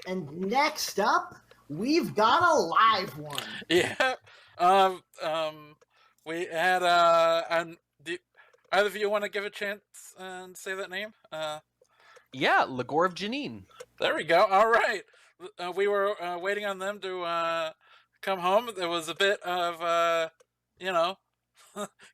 And next up, we've got a live one. Yeah. We had either of you want to give a chance and say that name? Yeah, Legorve Genine. There we go. All right. We were waiting on them to come home. There was a bit of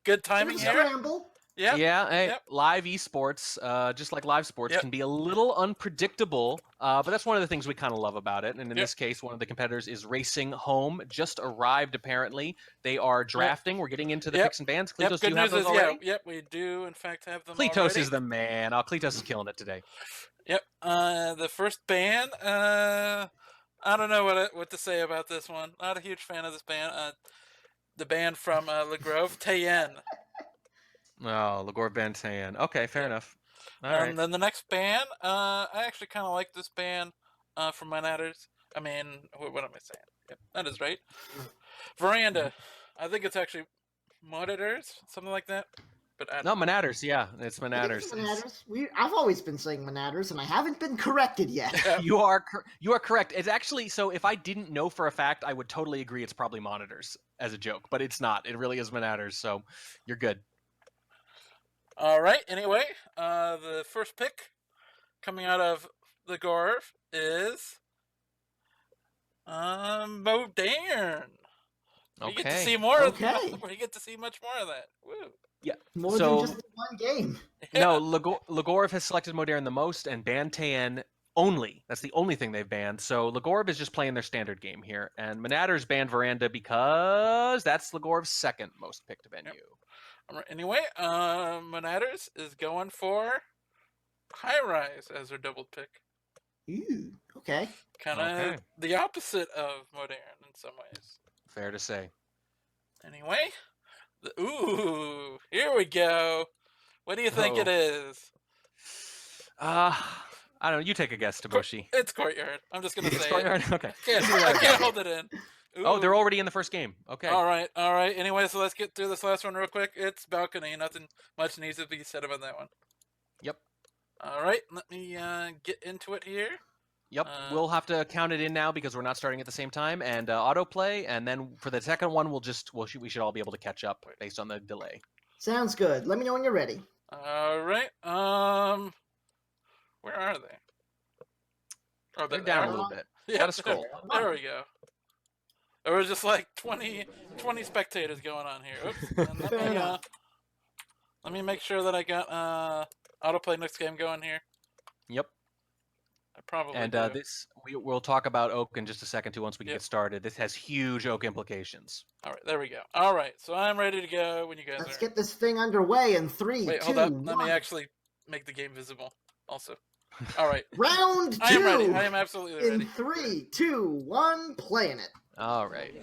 good timing here. Scramble. Yep. Yeah, hey, Yep. live esports, just like live sports, Yep. can be a little unpredictable, but that's one of the things we kind of love about it. And in Yep. this case, one of the competitors is racing home, just arrived apparently. They are drafting. We're getting into the Yep. picks and bans. Yep. Kletos, do Good you have news those is, already? yep, we do in fact have them Kletos already. is the man. Oh, Kletos is killing it today. Yep. The first ban. I don't know what to say about this one. Not a huge fan of this band. The band from Legorve, Tayen. Oh, Legorve Bantayan. Okay, fair enough. All right. Then the next band, I actually kind of like this band from Monaters. I mean, what am I saying? Yep, that is right. Veranda. I think it's actually Monaters, something like that. But I don't No, Monaters, yeah. It's I think Monaters. it's Monaters. I've always been saying Monaters, and I haven't been corrected yet. Yeah. You are correct. It's actually, so if I didn't know for a fact, I would totally agree it's probably Monitors as a joke, but it's not. It really is Monaters, so you're good. All right. Anyway, the first pick coming out of Legorve is Modern. We get to see more of that. We get to see much more of that. Woo. Yeah. More than just the one game. No, Legorve has selected Modern the most and banned Tayen only. That's the only thing they've banned. So Legorve is just playing their standard game here. And Monaters banned Veranda because that's Legorve's second most picked venue. Yep. Anyway, Monaters is going for High Rise as their double pick. Ooh, okay. Kind of the opposite of Modern in some ways. Fair to say. Anyway, ooh, here we go. What do you think it is? I don't know. You take a guess, Taboshi. It's Courtyard. I'm just going to say Courtyard? it. Okay. I can't hold it in. Ooh. Oh, they're already in the first game. Okay. All right. Anyway, so let's get through this last one real quick. It's Balcony. Nothing much needs to be said about that one. Yep. All right. Let me get into it here. Yep. We'll have to count it in now because we're not starting at the same time, and autoplay, and then for the second one, we should all be able to catch up based on the delay. Sounds good. Let me know when you're ready. All right. Where are they? Oh, they're down a little bit. Yeah, gotta scroll. There we go. There was just like 20 spectators going on here. Oops. And let me make sure that I got autoplay next game going here. Yep. I probably and we'll talk about Oak in just a second too once we get started. This has huge Oak implications. All right, there we go. All right, so I'm ready to go when you guys Let's get this thing underway in 3, Wait, 2, hold up. 1. Let me actually make the game visible also. All right. Round 2. I am ready. I am absolutely ready. In 3, 2, 1, playing it. All right.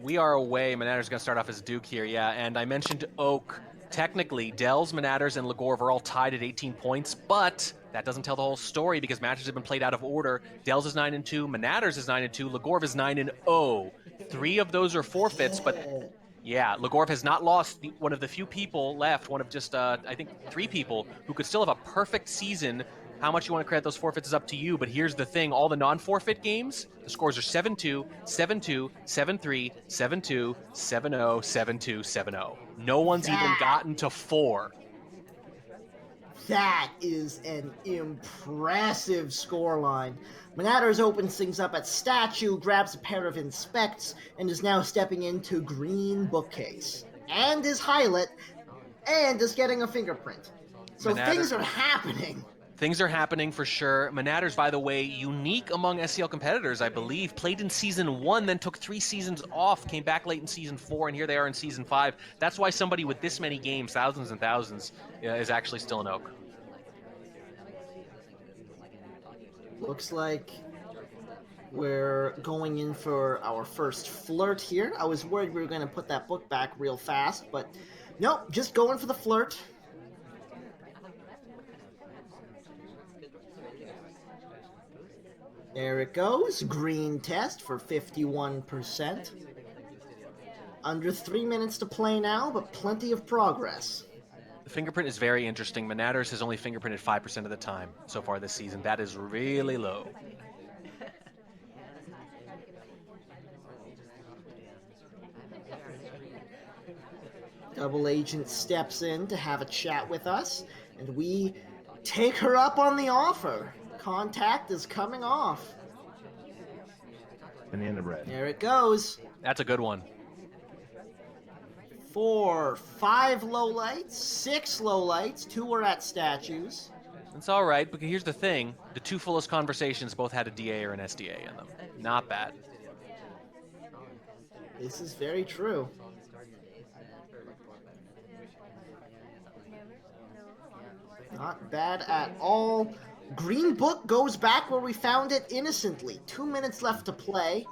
We are away. Monaters going to start off as Duke here, yeah. And I mentioned Oak. Technically, Dells, Monaters, and Legorve are all tied at 18 points, but that doesn't tell the whole story because matches have been played out of order. Dells is 9-2, Monaters is 9-2, Legorve is 9-0. 3 of those are forfeits, but yeah, Legorve has not lost. One of the few people left, one of just, I think, 3 people who could still have a perfect season. How much you want to credit those forfeits is up to you, but here's the thing. All the non-forfeit games, the scores are 7-2, 7-2, 7-3, 7-2, 7-0, 7-2, 7-0. No one's even gotten to 4. That is an impressive scoreline. Monaters opens things up at Statue, grabs a pair of Inspects, and is now stepping into Green Bookcase. And is Highlight, and is getting a Fingerprint. So things are happening. Things are happening for sure. Monaters, by the way, unique among SCL competitors, I believe. Played in Season 1, then took 3 seasons off, came back late in Season 4, and here they are in Season 5. That's why somebody with this many games, thousands and thousands, is actually still an Oak. Looks like we're going in for our first flirt here. I was worried we were going to put that book back real fast, but nope, just going for the flirt. There it goes. Green test for 51%. Under 3 minutes to play now, but plenty of progress. Fingerprint is very interesting. Monaters has only fingerprinted 5% of the time so far this season. That is really low. Double Agent steps in to have a chat with us, and we take her up on the offer. Contact is coming off. Banana bread. There it goes. That's a good one. 4, 5 lowlights, 6 lowlights, 2 are at statues. It's all right, but here's the thing. The 2 fullest conversations both had a DA or an SDA in them. Not bad. This is very true. Not bad at all. Green Book goes back where we found it innocently. 2 minutes left to play.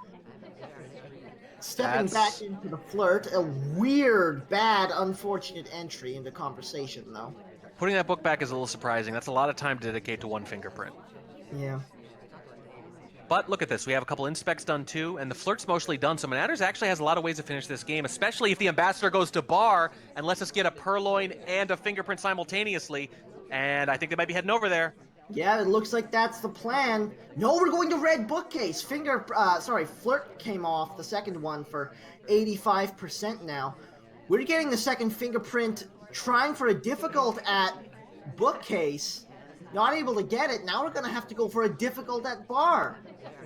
Stepping back into the flirt. A weird, bad, unfortunate entry into conversation, though. Putting that book back is a little surprising. That's a lot of time to dedicate to one fingerprint. Yeah. But look at this. We have a couple inspects done too, and the flirt's mostly done. So Monaters actually has a lot of ways to finish this game, especially if the Ambassador goes to bar and lets us get a purloin and a fingerprint simultaneously. And I think they might be heading over there. Yeah, it looks like that's the plan. No, we're going to red bookcase. Flirt came off, the second one, for 85% now. We're getting the second fingerprint, trying for a difficult at bookcase. Not able to get it. Now we're going to have to go for a difficult at bar.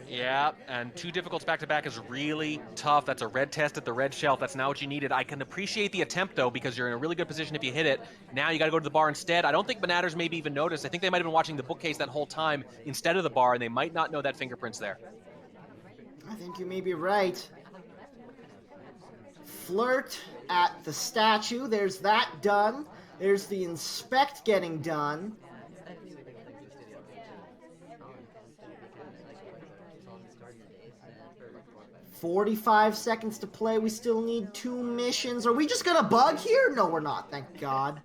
Yeah, and 2 difficults back-to-back is really tough. That's a red test at the red shelf. That's not what you needed. I can appreciate the attempt, though, because you're in a really good position if you hit it. Now you got to go to the bar instead. I don't think Monaters maybe even noticed. I think they might have been watching the bookcase that whole time instead of the bar, and they might not know that fingerprint's there. I think you may be right. Flirt at the statue. There's that done. There's the inspect getting done. $45 seconds to play. We still need 2 missions. Are we just gonna bug here? No, we're not. Thank God.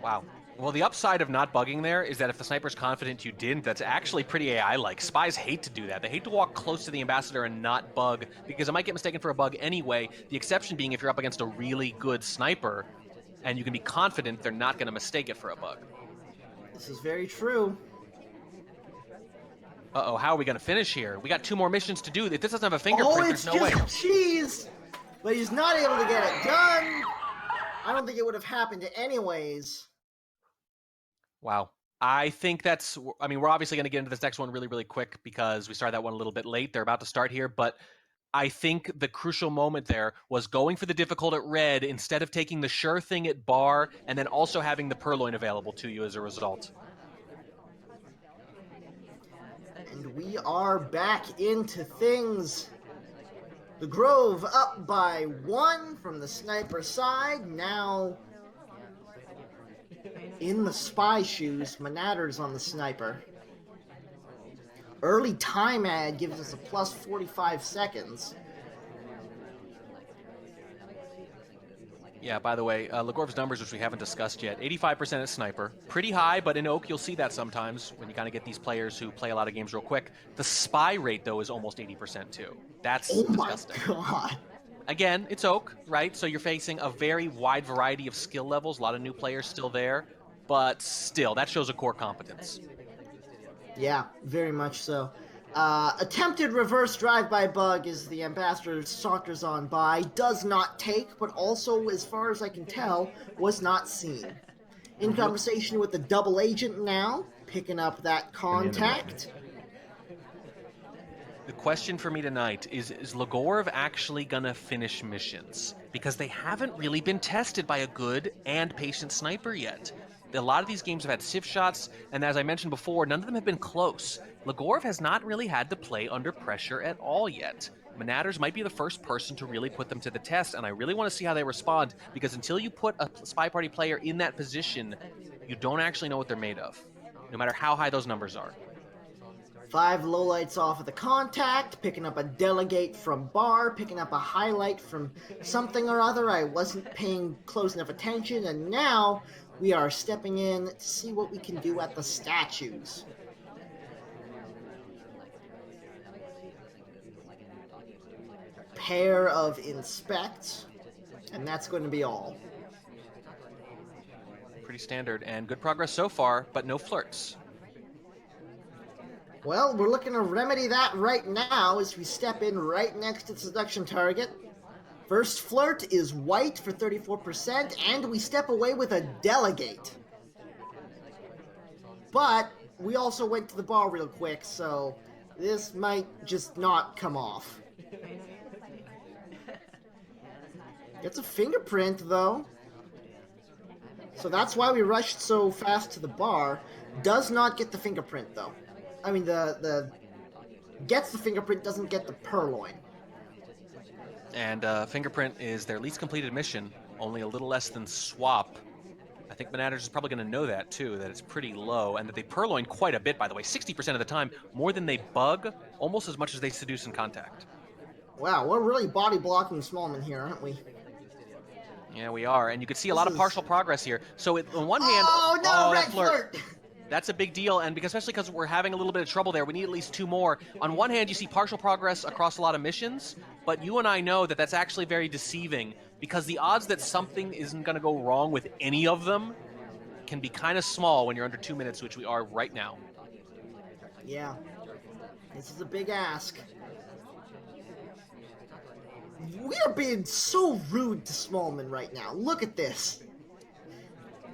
Wow. Well, the upside of not bugging there is that if the sniper's confident you didn't, that's actually pretty AI-like. Spies hate to do that. They hate to walk close to the Ambassador and not bug, because it might get mistaken for a bug anyway. The exception being if you're up against a really good sniper, and you can be confident they're not going to mistake it for a bug. This is very true. Uh-oh, how are we going to finish here? We got 2 more missions to do. If this doesn't have a fingerprint, there's no way. Oh, it's just cheese! But he's not able to get it done. I don't think it would have happened anyways. Wow. I think that's, I mean, we're obviously going to get into this next one really, really quick because we started that one a little bit late. They're about to start here, but I think the crucial moment there was going for the difficult at red instead of taking the sure thing at bar and then also having the purloin available to you as a result. And we are back into things. The Grove up by 1 from the sniper side. Now in the spy shoes, Monaters on the sniper. Early time ad gives us a plus 45 seconds. Yeah, by the way, Legorve's numbers, which we haven't discussed yet, 85% at sniper. Pretty high, but in Oak, you'll see that sometimes when you kind of get these players who play a lot of games real quick. The spy rate, though, is almost 80% too. That's disgusting. Oh my God. Again, it's Oak, right? So you're facing a very wide variety of skill levels, a lot of new players still there, but still, that shows a core competence. Yeah, very much so. Attempted reverse drive-by bug as the Ambassador saunters on by, does not take, but also, as far as I can tell, was not seen. In conversation with the double agent now, picking up that contact. The question for me tonight is Legorve actually gonna finish missions? Because they haven't really been tested by a good and patient sniper yet. A lot of these games have had sieve shots, and as I mentioned before, none of them have been close. Legorve has not really had to play under pressure at all yet. Monaters might be the first person to really put them to the test, and I really want to see how they respond, because until you put a spy party player in that position, you don't actually know what they're made of, no matter how high those numbers are. 5 lowlights off of the contact, picking up a delegate from bar, picking up a highlight from something or other. I wasn't paying close enough attention, and now we are stepping in to see what we can do at the statues. Pair of inspects, and that's going to be all. Pretty pretty standard, and good progress so far, but no flirts. Well, we're looking to remedy that right now as we step in right next to the seduction target. First flirt is white for 34%, and we step away with a delegate. But we also went to the bar real quick, so this might just not come off. Gets a fingerprint, though. So that's why we rushed so fast to the bar. Does not get the fingerprint, though. I mean, gets the fingerprint, doesn't get the purloin. And fingerprint is their least completed mission, only a little less than swap. I think Monaters is probably going to know that, too, that it's pretty low, and that they purloin quite a bit, by the way, 60% of the time, more than they bug, almost as much as they seduce in contact. Wow, we're really body blocking Smallman here, aren't we? Yeah, we are, and you can see a lot of partial progress here. So on one hand, red flirt! That's a big deal, and especially because we're having a little bit of trouble there, we need at least 2 more. On one hand, you see partial progress across a lot of missions, but you and I know that that's actually very deceiving, because the odds that something isn't going to go wrong with any of them can be kind of small when you're under 2 minutes, which we are right now. Yeah, this is a big ask. We are being so rude to Smallman right now. Look at this.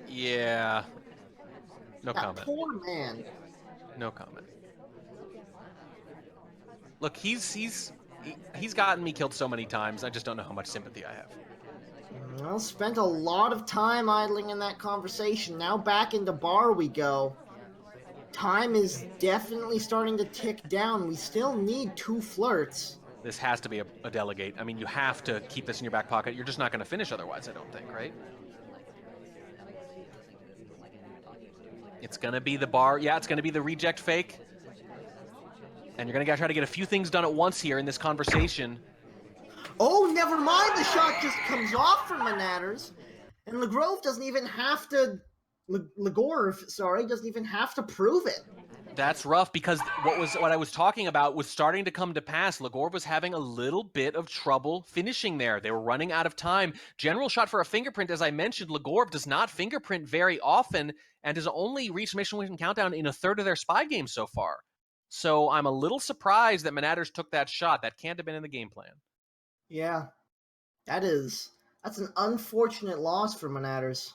Yeah. No comment. Poor man. No comment. Look, he's gotten me killed so many times. I just don't know how much sympathy I have. Well, spent a lot of time idling in that conversation. Now back into bar we go. Time is definitely starting to tick down. We still need 2 flirts. This has to be a delegate. I mean, you have to keep this in your back pocket. You're just not going to finish otherwise, I don't think, right? It's going to be the bar. Yeah, it's going to be the reject fake. And you're going to try to get a few things done at once here in this conversation. Oh, never mind. The shot just comes off from Monaters. And Legorve doesn't even have to... Legorve, sorry, doesn't even have to prove it. That's rough, because what I was talking about was starting to come to pass. Legorve was having a little bit of trouble finishing there. They were running out of time. General shot for a fingerprint, as I mentioned. Legorve does not fingerprint very often and has only reached mission win countdown in a third of their spy games so far. So I'm a little surprised that Monaters took that shot. That can't have been in the game plan. Yeah, that's an unfortunate loss for Monaters.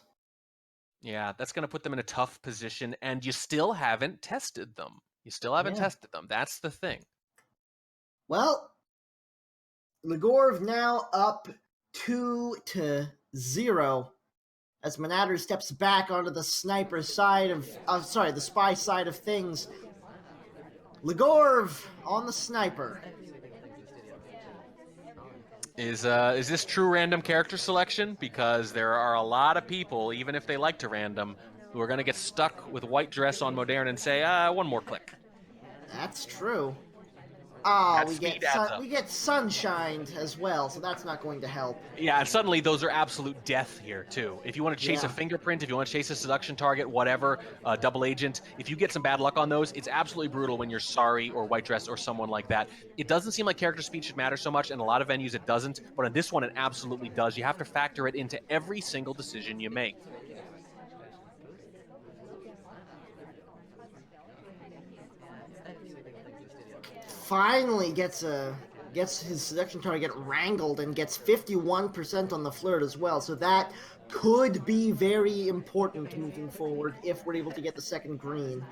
Yeah, that's going to put them in a tough position, and you still haven't tested them. Tested them. That's the thing. Well, Legorve now up 2-0 as Monaters steps back onto the sniper side of... the spy side of things. Legorve on the sniper. Is this true random character selection? Because there are a lot of people, even if they like to random, who are going to get stuck with white dress on Modern and say, one more click. That's true. We get sunshined as well, so that's not going to help. Yeah, and suddenly those are absolute death here, too. If you want to chase a fingerprint, if you want to chase a seduction target, whatever, double agent, if you get some bad luck on those, it's absolutely brutal when you're Sorry or White Dress or someone like that. It doesn't seem like character speed should matter so much. In a lot of venues it doesn't, but in this one it absolutely does. You have to factor it into every single decision you make. Finally gets his seduction target wrangled and gets 51% on the flirt as well, so that could be very important moving forward if we're able to get the second green.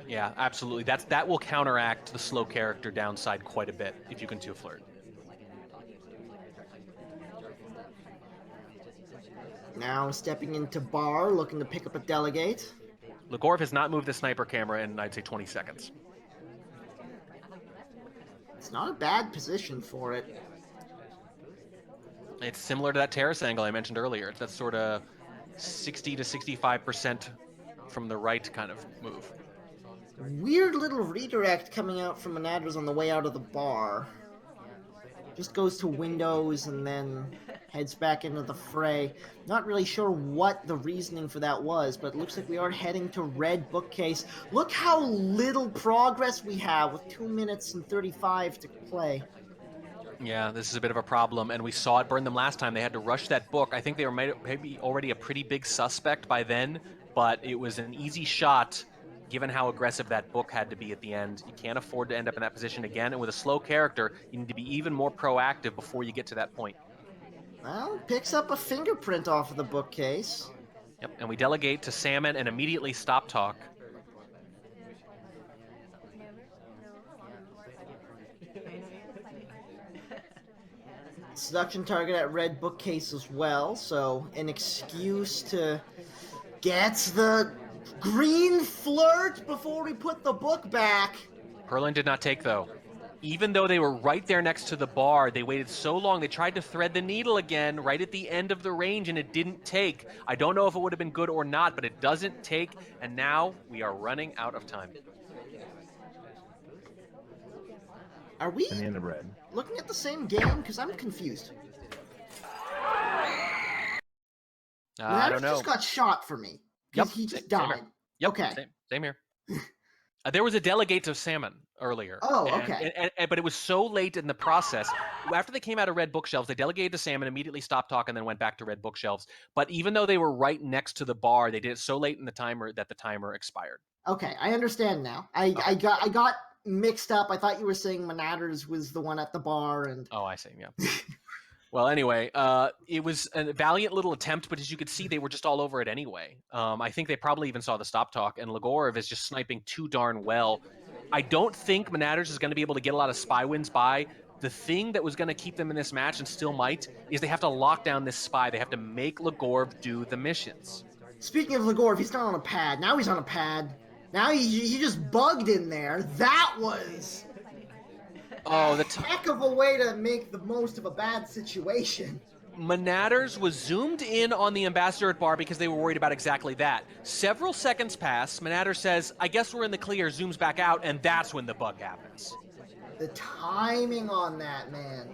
Yeah, absolutely. That will counteract the slow character downside quite a bit if you can do a flirt. Now stepping into bar, looking to pick up a delegate. Legorve has not moved the sniper camera in, I'd say, 20 seconds. It's not a bad position for it. It's similar to that terrace angle I mentioned earlier. It's that sort of 60 to 65% from the right kind of move. Weird little redirect coming out from Monaters on the way out of the bar. Just goes to windows and then heads back into the fray. Not really sure what the reasoning for that was, but it looks like we are heading to red bookcase. Look how little progress we have with 2 minutes and 35 to play. Yeah, this is a bit of a problem, and we saw it burn them last time. They had to rush that book. I think they were maybe already a pretty big suspect by then, but it was an easy shot given how aggressive that book had to be at the end. You can't afford to end up in that position again, and with a slow character, you need to be even more proactive before you get to that point. Well, picks up a fingerprint off of the bookcase. Yep, and we delegate to Salmon and immediately stop talk. Seduction target at red bookcase as well, so an excuse to get the green flirt before we put the book back. Perlin did not take, though. Even though they were right there next to the bar, they waited so long, they tried to thread the needle again right at the end of the range, and it didn't take. I don't know if it would have been good or not, but it doesn't take, and now we are running out of time. Are we And the end of red. looking at the same game? Because I'm confused. I don't know. just got shot for me. Because he just same here. died. Yep, Okay. same here. There was a delegate to Salmon earlier. Oh, okay. But it was so late in the process. After they came out of red bookshelves, they delegated to Salmon, immediately stopped talking, and then went back to red bookshelves. But even though they were right next to the bar, they did it so late in the timer that the timer expired. Okay, I understand now. I got mixed up. I thought you were saying Monaters was the one at the bar, and Oh, I see. Yeah. Well, anyway, it was a valiant little attempt, but as you could see, they were just all over it anyway. I think they probably even saw the stop talk, and Legorve is just sniping too darn well. I don't think Monaters is going to be able to get a lot of spy wins by. The thing that was going to keep them in this match, and still might, is they have to lock down this spy. They have to make Legorve do the missions. speaking of Legorve, he's not on a pad. Now he's on a pad. Now he just bugged in there. That was Oh, heck of a way to make the most of a bad situation. Monaters was zoomed in on the ambassador at bar because they were worried about exactly that. Several seconds pass. Monaters says, I guess we're in the clear, zooms back out, and that's when the bug happens. The timing on that, man.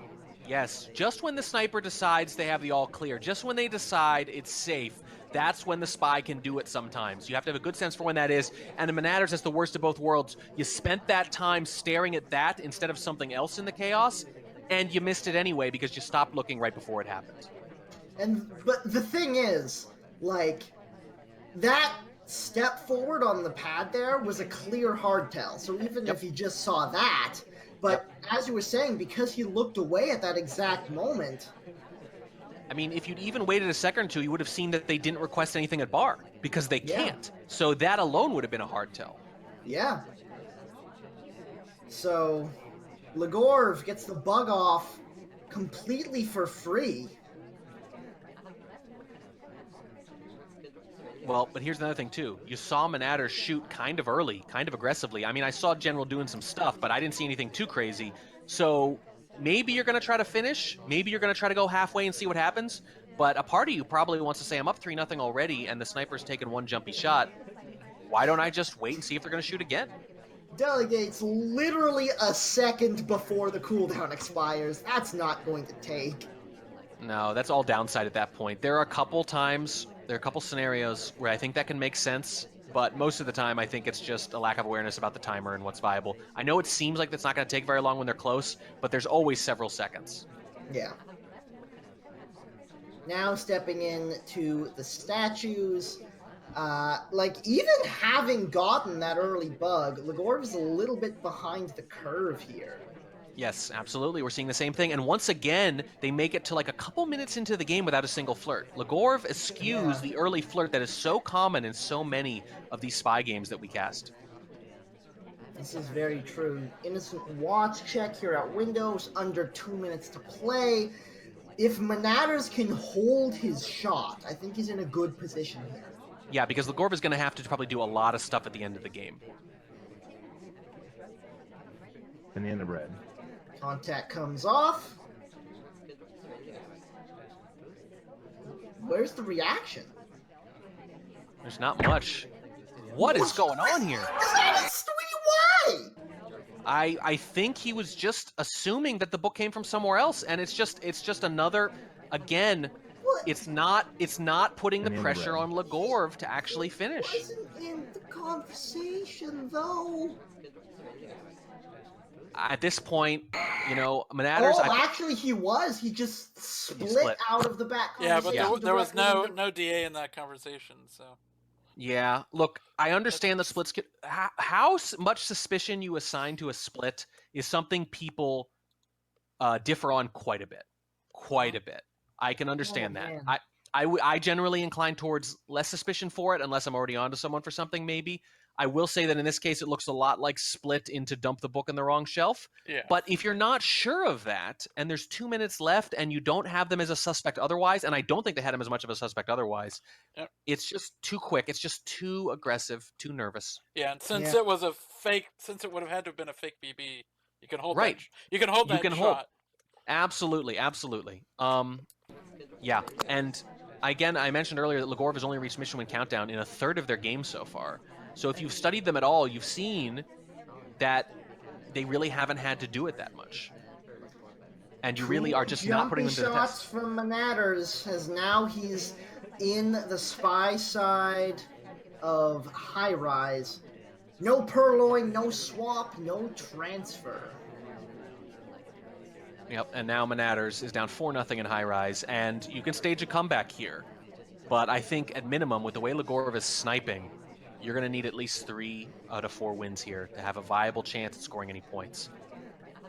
Yes, just when the sniper decides they have the all clear, just when they decide it's safe, that's when the spy can do it sometimes. You have to have a good sense for when that is, and in Monaters, that's the worst of both worlds. You spent that time staring at that instead of something else in the chaos, and you missed it anyway because you stopped looking right before it happened. But the thing is, like, that step forward on the pad there was a clear hardtail. So even if he just saw that, but as you were saying, because he looked away at that exact moment. I mean, if you'd even waited a second or two, you would have seen that they didn't request anything at bar because they can't. So that alone would have been a hard tell. Yeah. So Legorve gets the bug off completely for free. Well, but here's another thing, too. You saw Monaters shoot kind of early, kind of aggressively. I mean, I saw General doing some stuff, but I didn't see anything too crazy. So maybe you're going to try to finish. Maybe you're going to try to go halfway and see what happens. But a part of you probably wants to say, I'm up 3-0 already, and the sniper's taken one jumpy shot. Why don't I just wait and see if they're going to shoot again? Delegates literally a second before the cooldown expires. That's not going to take. No, that's all downside at that point. There are a couple times, there are a couple scenarios where I think that can make sense, but most of the time I think it's just a lack of awareness about the timer and what's viable. I know it seems like that's not going to take very long when they're close, but there's always several seconds. Yeah. Now stepping into the statues. Like, even having gotten that early bug, Legorve is a little bit behind the curve here. Yes, absolutely. We're seeing the same thing. And once again, they make it to like a couple minutes into the game without a single flirt. Legorve eschews the early flirt that is so common in so many of these spy games that we cast. This is very true. Innocent watch check here at Windows, under 2 minutes to play. If Monaters can hold his shot, I think he's in a good position here. Yeah, because Legorve is going to have to probably do a lot of stuff at the end of the game. And the end of red. Contact comes off. Where's the reaction? There's not much. What is going on here? Is that a sweet why? I think he was just assuming that the book came from somewhere else, and it's just another, again, What? it's not putting the And in pressure red. on Legorve to actually finish. Wasn't in the conversation though. At this point, you know, Monaters. Oh, actually, he was. He just split out of the back Yeah, but conversation. there was no directly into- DA in that conversation, so. Yeah, look, I understand the splits. How much suspicion you assign to a split is something people differ on quite a bit. Quite a bit. I can understand that. man. I generally incline towards less suspicion for it unless I'm already onto someone for something, maybe. I will say that in this case, it looks a lot like split into dump the book in the wrong shelf. Yeah. But if you're not sure of that, and there's 2 minutes left, and you don't have them as a suspect otherwise, and I don't think they had him as much of a suspect otherwise, Yep. it's just too quick. It's just too aggressive, too nervous. Yeah, and since it was a fake, since it would have had to have been a fake BB, you can hold Right. that. You can hold You that can shot. hold. Absolutely, absolutely. Yeah, and again, I mentioned earlier that Legorve has only reached mission win countdown in a third of their games so far. So if you've studied them at all, you've seen that they really haven't had to do it that much. And you really are just not putting them to the shots test. from Monaters, as now he's in the spy side of High Rise. No purloin, no swap, no transfer. Yep, and now Monaters is down 4-0 in High Rise, and you can stage a comeback here. But I think at minimum, with the way Legorve is sniping, you're going to need at least 3 out of 4 wins here to have a viable chance at scoring any points.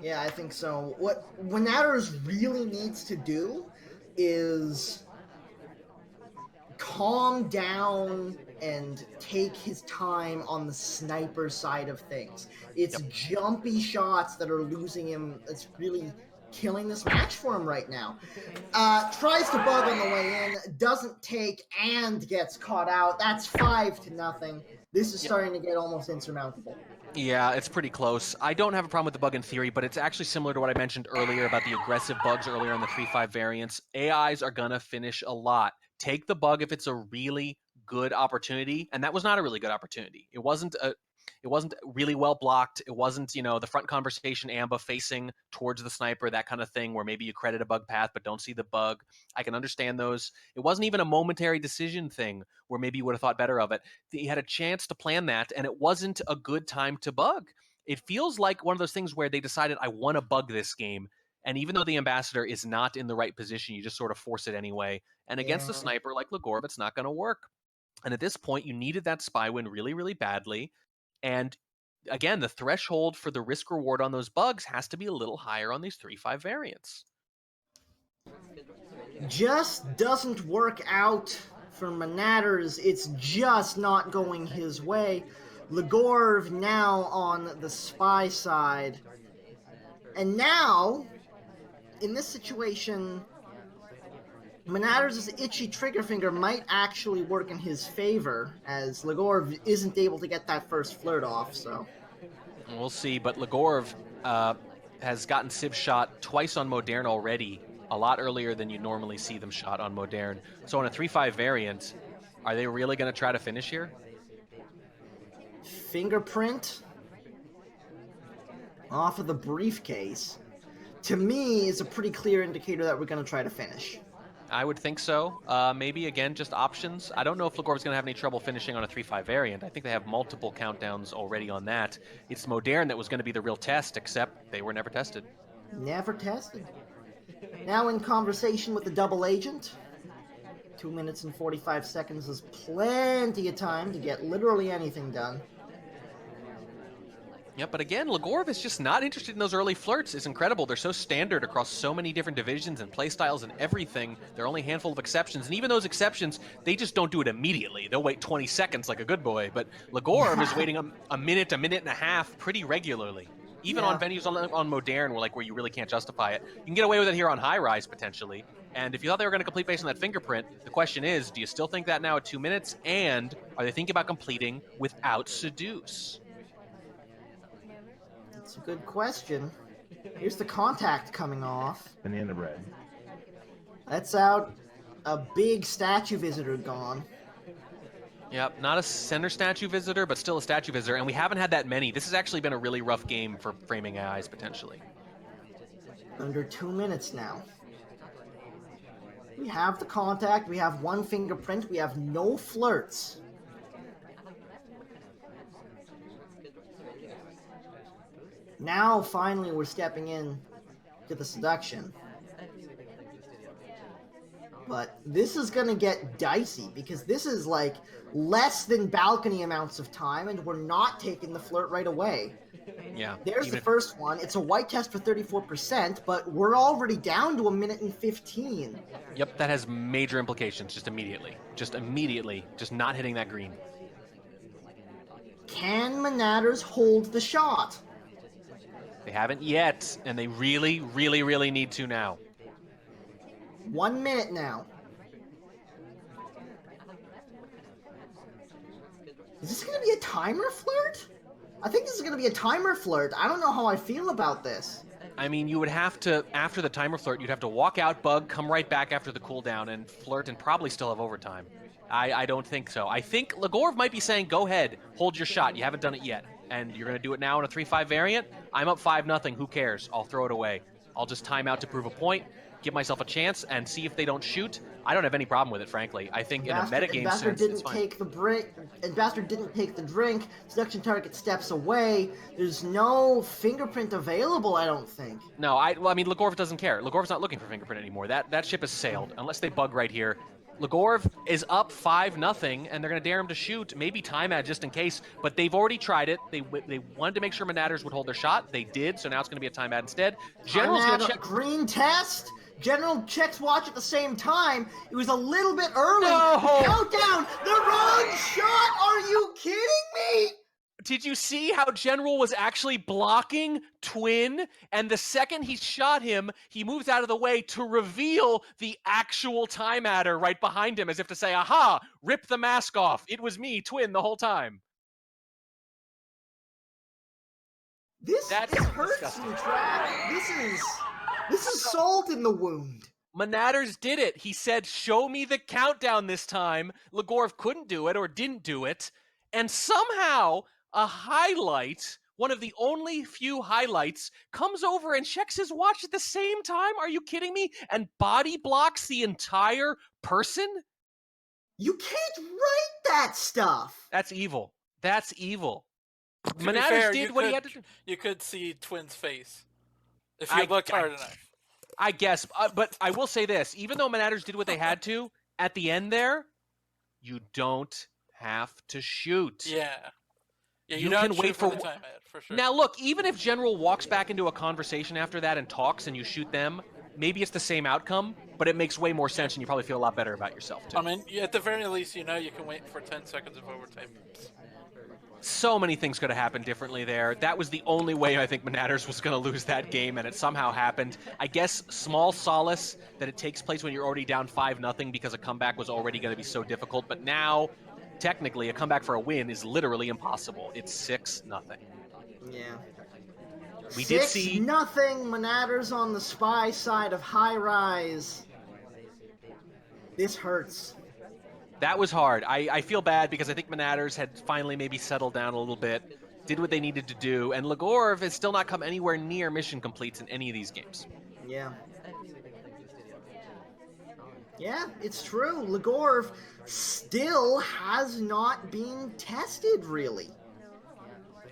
Yeah, I think so. What Monaters really needs to do is calm down and take his time on the sniper side of things. It's jumpy shots that are losing him. It's really killing this match for him right now. Tries to bug on the way in, doesn't take, and gets caught out. That's 5-0. This is starting to get almost insurmountable. Yeah, it's pretty close. I don't have a problem with the bug in theory, but it's actually similar to what I mentioned earlier about the aggressive bugs earlier on the 3-5 variants. AIs are going to finish a lot. Take the bug if it's a really good opportunity, and that was not a really good opportunity. It wasn't really well blocked. It wasn't, you know, the front conversation AMBA facing towards the sniper, that kind of thing, where maybe you credit a bug path but don't see the bug. I can understand those. It wasn't even a momentary decision thing where maybe you would have thought better of it. He had a chance to plan that, and it wasn't a good time to bug. It feels like one of those things where they decided, I want to bug this game. And even though the ambassador is not in the right position, you just sort of force it anyway. And against a sniper like Legorve, it's not going to work. And at this point, you needed that spy win really, really badly. And again, the threshold for the risk reward on those bugs has to be a little higher on these 3-5 variants. Just doesn't work out for Monaters. It's just not going his way. Legorve now on the spy side. And now, in this situation, Monaters' itchy trigger finger might actually work in his favor, as Legorve isn't able to get that first flirt off, so. We'll see, but Legorve has gotten Civ shot twice on Modern already, a lot earlier than you normally see them shot on Modern. So on a 3-5 variant, are they really going to try to finish here? Fingerprint off of the briefcase, to me, is a pretty clear indicator that we're going to try to finish. I would think so. Maybe, again, just options. I don't know if Legorve's going to have any trouble finishing on a 3-5 variant. I think they have multiple countdowns already on that. It's Modern that was going to be the real test, except they were never tested. Never tested. Now in conversation with the double agent. 2 minutes and 45 seconds is plenty of time to get literally anything done. Yeah, but again, Legorve is just not interested in those early flirts. It's incredible. They're so standard across so many different divisions and playstyles and everything. There are only a handful of exceptions, and even those exceptions, they just don't do it immediately. They'll wait 20 seconds like a good boy, but Legorve is waiting a minute and a half pretty regularly. Even on venues on Modern, where you really can't justify it. You can get away with it here on High Rise, potentially. And if you thought they were going to complete based on that fingerprint, the question is, do you still think that now at 2 minutes? And are they thinking about completing without Seduce? That's a good question. Here's the contact coming off. Banana bread. That's out. A big statue visitor gone. Yep, not a center statue visitor, but still a statue visitor, and we haven't had that many. This has actually been a really rough game for framing AIs, potentially. Under 2 minutes now. We have the contact, we have one fingerprint, we have no flirts. Now, finally, we're stepping in to the seduction. But this is going to get dicey because this is like less than balcony amounts of time, and we're not taking the flirt right away. Yeah. There's the first one. It's a white test for 34%, but we're already down to 1:15. Yep, that has major implications just immediately. Just not hitting that green. Can Monaters hold the shot? They haven't yet, and they really, really, really need to now. 1 minute now. Is this going to be a timer flirt? I think this is going to be a timer flirt. I don't know how I feel about this. I mean, you would have to, after the timer flirt, you'd have to walk out, bug, come right back after the cooldown, and flirt, and probably still have overtime. I don't think so. I think Legorve might be saying, go ahead, hold your shot. You haven't done it yet. And you're going to do it now in a 3-5 variant? I'm up 5-0. Who cares? I'll throw it away. I'll just time out to prove a point, give myself a chance, and see if they don't shoot. I don't have any problem with it, frankly. I think in a metagame sense, it's fine. Bastard didn't take the drink. Seduction target steps away. There's no fingerprint available, I don't think. No, I mean, Legorve doesn't care. Legorve's not looking for fingerprint anymore. That ship has sailed, unless they bug right here. Legorve is up 5-0, and they're going to dare him to shoot. Maybe time ad just in case, but they've already tried it. They wanted to make sure Monaters would hold their shot. They did, so now it's going to be a time ad instead. General's going to check. Green test. General checks watch at the same time. It was a little bit early. No! Countdown. The wrong shot. Are you kidding me? Did you see how General was actually blocking Twin? And the second he shot him, he moves out of the way to reveal the actual time adder right behind him, as if to say, aha, rip the mask off. It was me, Twin, the whole time. This hurts me, Trav. This is salt in the wound. Monaters did it. He said, show me the countdown this time. Legorve couldn't do it or didn't do it. And somehow a highlight, one of the only few highlights, comes over and checks his watch at the same time. Are you kidding me? And body blocks the entire person? You can't write that stuff. That's evil. That's evil. Monaters did what he had to do. You could see Twin's face if you looked hard enough. I guess, but I will say this. Even though Monaters did what they had to, at the end there, you don't have to shoot. Yeah. Yeah, you can wait for the time ad, for sure. Now look, even if General walks back into a conversation after that and talks and you shoot them, maybe it's the same outcome, but it makes way more sense and you probably feel a lot better about yourself too. I mean, at the very least, you know you can wait for 10 seconds of overtime. So many things could have happened differently there. That was the only way I think Monaters was going to lose that game, and it somehow happened. I guess small solace that it takes place when you're already down 5-0 because a comeback was already going to be so difficult, but now technically a comeback for a win is literally impossible. It's 6-0. Yeah. We did see 6-0 Monaters on the spy side of High Rise. This hurts. That was hard. I feel bad because I think Monaters had finally maybe settled down a little bit, did what they needed to do, and Legorve has still not come anywhere near mission completes in any of these games. Yeah. Yeah, it's true. Legorve still has not been tested, really.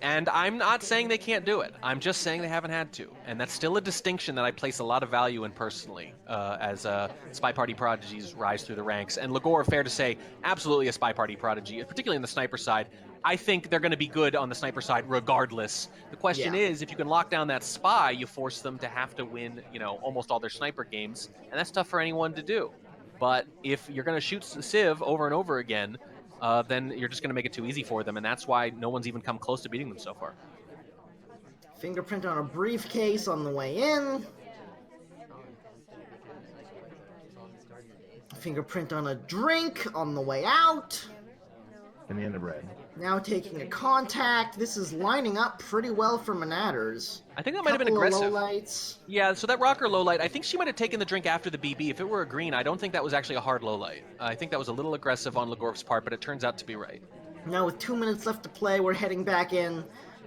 And I'm not saying they can't do it. I'm just saying they haven't had to. And that's still a distinction that I place a lot of value in personally as Spy Party prodigies rise through the ranks. And Legorve, fair to say, absolutely a Spy Party prodigy, particularly on the sniper side. I think they're going to be good on the sniper side regardless. The question is, if you can lock down that spy, you force them to have to win, almost all their sniper games. And that's tough for anyone to do. But if you're going to shoot Civ over and over again, then you're just going to make it too easy for them, and that's why no one's even come close to beating them so far. Fingerprint on a briefcase on the way in. Fingerprint on a drink on the way out. In the end of red. Now taking a contact. This is lining up pretty well for Monaters. I think that might have been aggressive. Lowlights. Yeah, so that rocker low light, I think she might have taken the drink after the BB. If it were a green, I don't think that was actually a hard low light. I think that was a little aggressive on Legorve's part, but it turns out to be right. Now with 2 minutes left to play, we're heading back in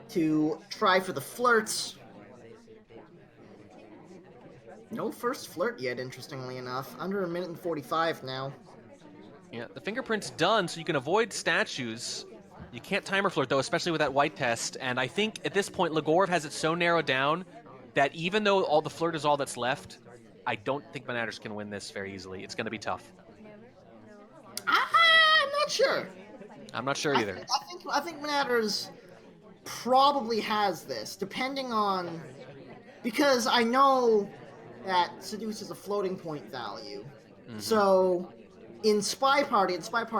to try for the flirts. No first flirt yet, interestingly enough. Under 1 minute and 45 now. Yeah, the fingerprint's done, so you can avoid statues. You can't timer flirt, though, especially with that white test. And I think at this point, Legorve has it so narrowed down that even though all the flirt is all that's left, I don't think Monaters can win this very easily. It's going to be tough. I'm not sure. I'm not sure either. I think Monaters probably has this, depending on... Because I know that Seduce is a floating point value. So, in Spy Party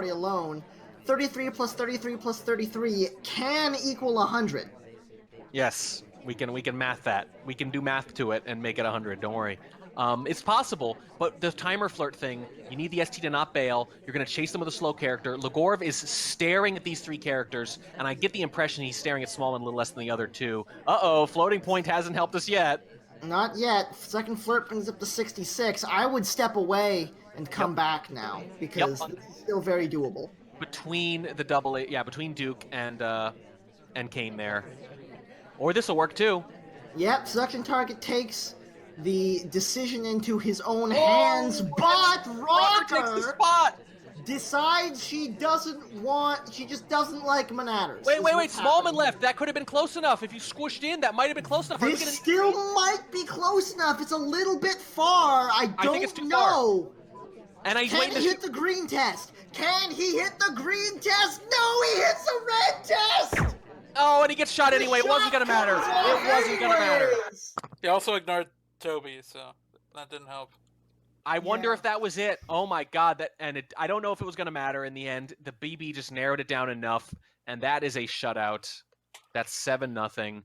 alone, 33 plus 33 plus 33 can equal 100. Yes, we can math that. We can do math to it and make it 100. Don't worry. It's possible, but the timer flirt thing, you need the ST to not bail. You're going to chase them with a slow character. Legorve is staring at these 3 characters, and I get the impression he's staring at Small and a little less than the other 2. Uh-oh, floating point hasn't helped us yet. Not yet. Second flirt brings up to 66. I would step away and come back now, because it's still very doable. Between the between Duke and Kane there. Or this will work too. Yep, selection target takes the decision into his own hands, but Rocker takes the Rocker spot! decides she just doesn't like Monaters. Wait, Smallman left. That could have been close enough. If you squished in, that might have been close enough. This still might be close enough. It's a little bit far. I think it's too know. Far. And Can he hit the green test? Can he hit the green test? No, he hits the red test! Oh, and he gets shot anyway. It wasn't going to matter. It wasn't going to matter. He also ignored Toby, so that didn't help. I wonder if that was it. Oh my God! I don't know if it was going to matter in the end. The BB just narrowed it down enough, and that is a shutout. That's 7-0.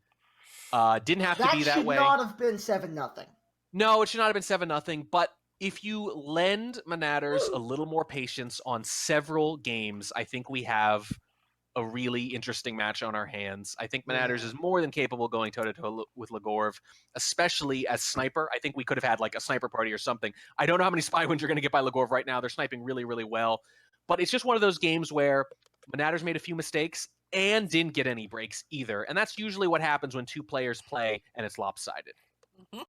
Didn't have to be that way. That should not have been 7-0. No, it should not have been 7-0. But if you lend Monaters a little more patience on several games, I think we have a really interesting match on our hands. I think Monaters is more than capable going toe-to-toe with Legorve, especially as sniper. I think we could have had like a sniper party or something. I don't know how many spy wins you're going to get by Legorve right now. They're sniping really, really well. But it's just one of those games where Monaters made a few mistakes and didn't get any breaks either. And that's usually what happens when 2 players play and it's lopsided.